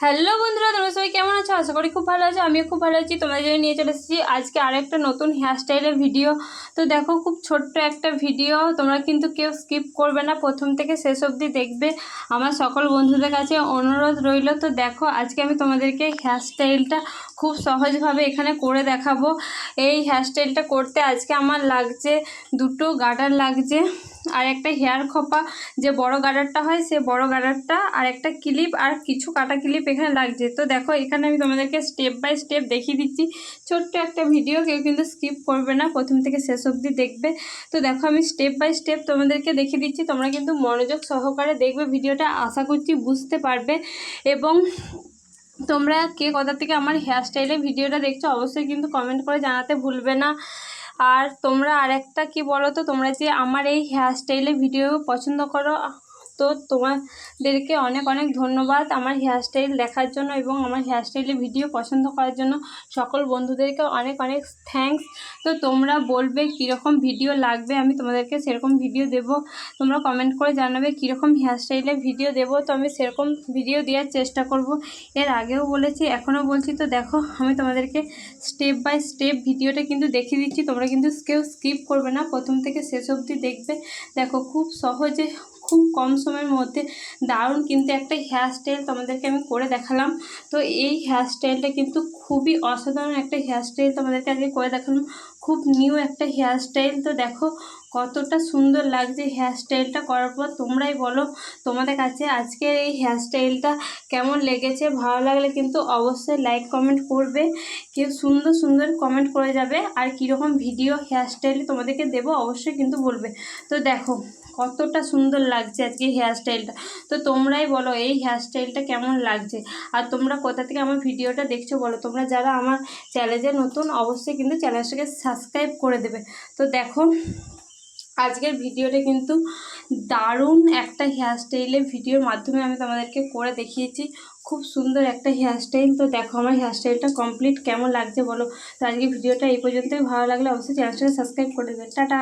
Hello বন্ধুরা, তোমরা সবাই কেমন আছো? আশা করি খুব ভালো আছো। আমিও খুব ভালো আছি। তোমাদের জন্য নিয়ে চলে এসেছি আজকে আরেকটা নতুন হেয়ারস্টাইলের ভিডিও। তো দেখো, খুব ছোট্ট একটা ভিডিও, তোমরা কিন্তু কেউ স্কিপ করবে না, প্রথম থেকে শেষ অবধি দেখবে। আমার সকল বন্ধুদের কাছে অনুরোধ রইল। তো দেখো, আজকে আমি তোমাদেরকে হেয়ারস্টাইলটা খুব সহজভাবে এখানে করে দেখাবো। এই হেয়ারস্টাইলটা করতে আজকে আমার লাগছে দুটো গার্ডার লাগছে, আর একটা হেয়ার খোপা, যে বড় গার্ডারটা হয় সে বড় গার্ডারটা, আর একটা ক্লিপ আর কিছু কাটা ক্লিপ এখানে লাগছে। তো দেখো, এখানে আমি তোমাদেরকে স্টেপ বাই স্টেপ দেখিয়ে দিচ্ছি। ছোট্ট একটা ভিডিও, কেউ কিন্তু স্কিপ করবে না, প্রথম থেকে শেষ অবধি দেখবে। তো দেখো, আমি স্টেপ বাই স্টেপ তোমাদেরকে দেখিয়ে দিচ্ছি, তোমরা কিন্তু মনোযোগ সহকারে দেখবে ভিডিওটা, আশা করছি বুঝতে পারবে। এবং তোমরা কে কোথা থেকে আমার হেয়ারস্টাইলের ভিডিওটা দেখছো অবশ্যই কিন্তু কমেন্ট করে জানাতে ভুলবে না। আর তোমরা আরেকটা কি বলো তো, তোমরা যে আমার এই হেয়ারস্টাইলের ভিডিও পছন্দ করো, তো তোমাদেরকে অনেক অনেক ধন্যবাদ আমার হেয়ারস্টাইল দেখার জন্য এবং আমার হেয়ারস্টাইলের ভিডিও পছন্দ করার জন্য। সকল বন্ধুদেরকে অনেক অনেক থ্যাঙ্কস। তো তোমরা বলবে কীরকম ভিডিও লাগবে, আমি তোমাদেরকে সেরকম ভিডিও দেব। তোমরা কমেন্ট করে জানাবে কীরকম হেয়ারস্টাইলের ভিডিও দেবো, তো আমি সেরকম ভিডিও দেওয়ার চেষ্টা করব। এর আগেও বলেছি, এখনও বলছি। তো দেখো, আমি তোমাদেরকে স্টেপ বাই স্টেপ ভিডিওটা কিন্তু দেখিয়ে দিচ্ছি, তোমরা কিন্তু কেউ স্কিপ করবে না, প্রথম থেকে শেষ অবধি দেখবে। দেখো, খুব সহজে, খুব কম সময়ের মধ্যে দারুণ কিন্তু একটা হেয়ারস্টাইল তোমাদেরকে আমি করে দেখালাম। তো এই হেয়ারস্টাইলটা কিন্তু খুবই অসাধারণ একটা হেয়ারস্টাইল তোমাদেরকে আজকে করে দেখালাম, খুব নিউ একটা হেয়ারস্টাইল। তো দেখো কতটা সুন্দর লাগছে হেয়ারস্টাইলটা করার পর, তোমরাই বলো তোমাদের কাছে আজকের এই হেয়ারস্টাইলটা কেমন লেগেছে। ভালো লাগলে কিন্তু অবশ্যই লাইক কমেন্ট করবে, কেউ সুন্দর সুন্দর কমেন্ট করে যাবে। আর কীরকম ভিডিও হেয়ারস্টাইল তোমাদেরকে দেবো অবশ্যই কিন্তু বলবে। তো দেখো কতটা সুন্দর লাগছে আজকে হেয়ারস্টাইলটা। তো তোমরাই বলো এই হেয়ারস্টাইলটা কেমন লাগছে, আর তোমরা কোথা থেকে আমার ভিডিওটা দেখছো বলো। তোমরা যারা আমার চ্যানেলে নতুন অবশ্যই কিন্তু চ্যানেলটাকে সাবস্ক্রাইব করে দেবে। তো দেখো, আজকের ভিডিওটা কিন্তু দারুণ একটা হেয়ারস্টাইলের ভিডিওর মাধ্যমে আমি তোমাদেরকে করে দেখিয়েছি, খুব সুন্দর একটা হেয়ারস্টাইল। তো দেখো আমার হেয়ারস্টাইলটা কমপ্লিট কেমন লাগছে বলো। তো আজকে ভিডিওটা এই পর্যন্তই, ভালো লাগলে অবশ্যই চ্যানেলটাকে সাবস্ক্রাইব করে দেবে। টাটা।